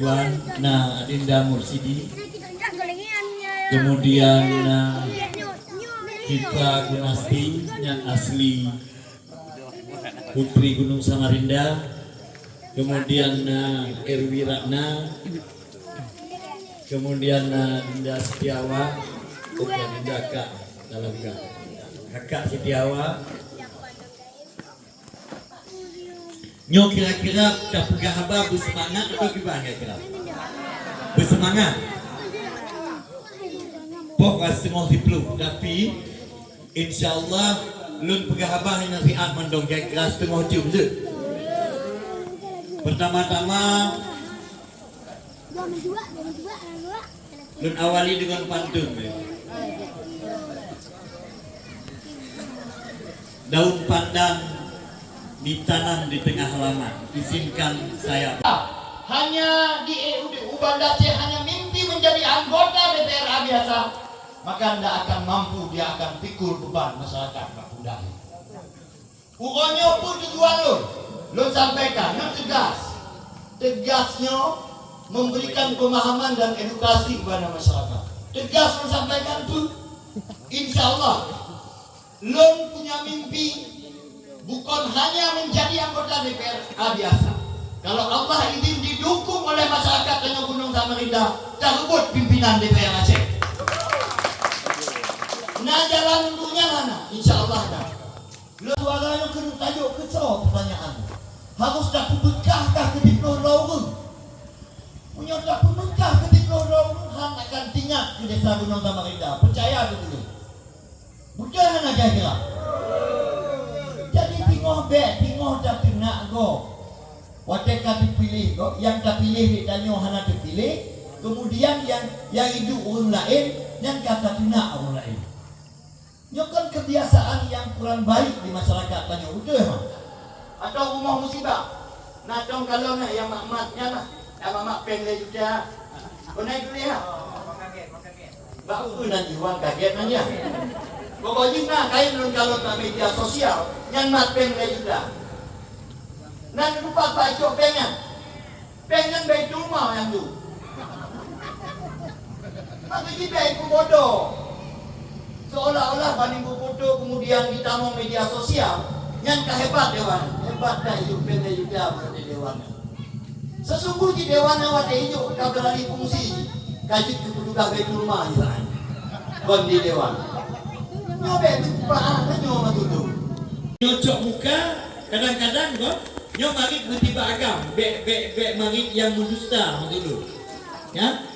Tuan Adinda Mursidi, kemudian Kita Gunasti yang asli Putri Gunung Samarinda, kemudian Erwi Ratna, kemudian Dinda Setiawa, bukan Dinda Kak dalam Kakak Setiawa. Nyo kira-kira dah pegang habar bersemangat atau gimana kira-kira? Bersemangat. Pok setengah dipeluk, tapi insyaallah lun pegang habar yang riak mendong kira-kira setengah jam je. Pertama-tama lun awali dengan pantun. Daun pandan ditanam di tengah halaman. Izinkan saya. Hanya di Ubanda Aceh hanya mimpi menjadi anggota DPR biasa, maka anda akan mampu, dia akan pikul beban masyarakat Kapundang. Pokoknya pun tujuan lo sampaikan yang tegasnya memberikan pemahaman dan edukasi kepada masyarakat. Tegas lo sampaikan pun, insya Allah lo punya mimpi bukan hanya menjadi anggota DPR biasa. Kalau Allah izin didukung oleh masyarakat Tanjung Gunung Samarinda, dah rebut pimpinan DPR Aceh. Nah jalan untuknya mana? Insya Allah dah. Suara yang kena tajuk kecil pertanyaan. Harus dah pembekahkah ke Diplo Raurung? Punya dah pembekah ke Diplo Raurung, Han akan tinggal ke desa Gunung Samarinda. Percaya dulu. Bukan Han kira-kira. Jadi tengok dah kena go. Waktu dipilih go, yang terpilih di danyo hana terpilih, kemudian yang hidup orang lain, yang kata kena orang lain. Ini kan kebiasaan yang kurang baik di masyarakat banyak betul ha? Atau rumah musibah. Nah dong kalau nak yang makmatnya lah, yang mamak pengen juga. Kau naik dulu ya. Baru nanti uang kaget nanya. Pokoknya nak kain nun kalau tak media sosial, yang mat pengen juga. Nah lupa baca pengen baik rumah yang tu. Maka kita ikut bodoh. Seolah-olah banding foto kemudian kita mau media sosial, yang kehebat dewan, hebat dah hidup pengen juga berada dewan. Sesungguhnya dewan awak hidup tak beralih fungsi, kaji kepedulian baik rumah jalan. Kondi dewan. Nyobek berapa nyoba dulu. Nyocok muka kadang-kadang kok nyo marit bertiba agam, bek marit yang mendusta dulu. Ya.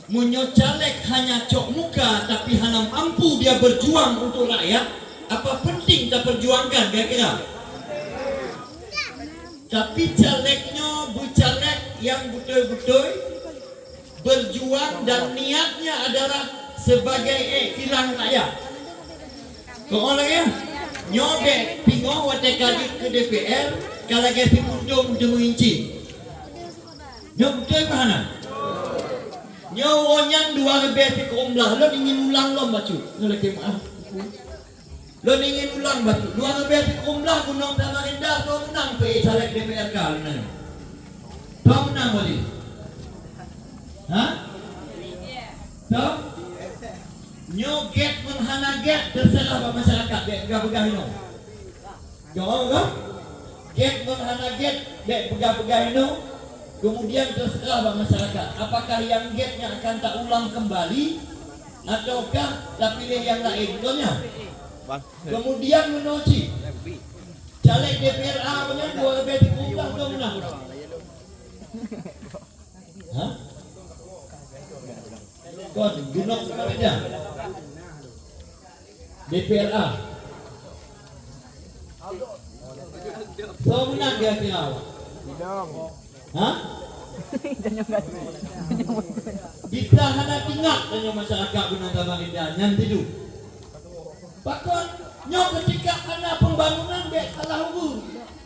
Munyo caleg hanya cok muka tapi hanya mampu dia berjuang untuk rakyat, apa penting tak perjuangkan kira-kira? Tapi calegnya caleg yang betul-betul berjuang dan niatnya adalah sebagai kilang rakyat. Kau orang ya? Nyobek pingo wate kaji ke DPR kalau ke pimundung demu inci. Nyobek mana? Nyawonyan dua lebih kumlah. Lo ingin ulang lo bacu. Lo lagi maaf. Lo ingin ulang bacu. Dua lebih kumlah Gunung Samarinda. Lo menang pe caleg DPR kali nanya. Lo menang boleh? Hah? Lo? Nyoget menghana get terserah pada masyarakat. Dek pegah-pegah ini. Jawab kan? Get menghana get. Dek pegah-pegah ini. Kemudian terserah pada masyarakat. Apakah yang getnya akan tak ulang kembali ataukah tak pilih yang lain? Betulnya. Kemudian menoci caleg DPR A punya 2 lebih dikumpulan atau menang? Hah? Kon Gunung Samarinda DPR A. So menang kira-kira awak? Hah? Kita hanya tinggal dengan masyarakat Gunung Samarinda yang tidur. Bahkan nyok ketika ada pembangunan baik salah urus.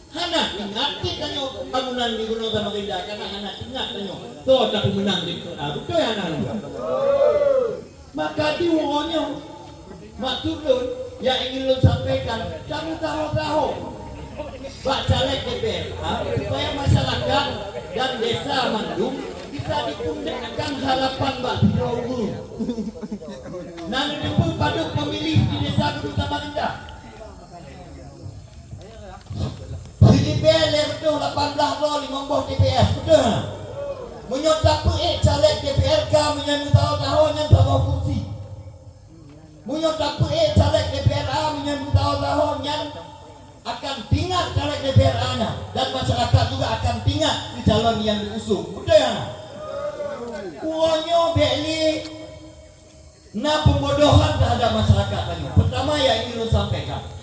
Hana ingat kita nyok pembangunan di Gunung Samarinda karena hana ingat nyok. Tuh tak menang di betul ya hana. Maka diwonyo maksud yang ingin lo sampaikan kamu tahu Pak caleg DPR supaya masyarakat dan desa Mandung bisa dipundekkan harapan Mbak Pirogu. Nanu jumpa pada pemilih di desa Gunung Samarinda. DPR betul 18 lo 50 TPS betul. Menyontak caleg DPR ka menyambut tahun-tahun yang tak mau kursi. Menyontak caleg DPR A menyambut tahun-tahun yang akan pingat caleg DPR A-nya dan masyarakat juga akan pingat di calon yang diusung. Betul ya? Uangnya beli pembodohan terhadap masyarakat tadi. Pertama yang ingin sampaikan.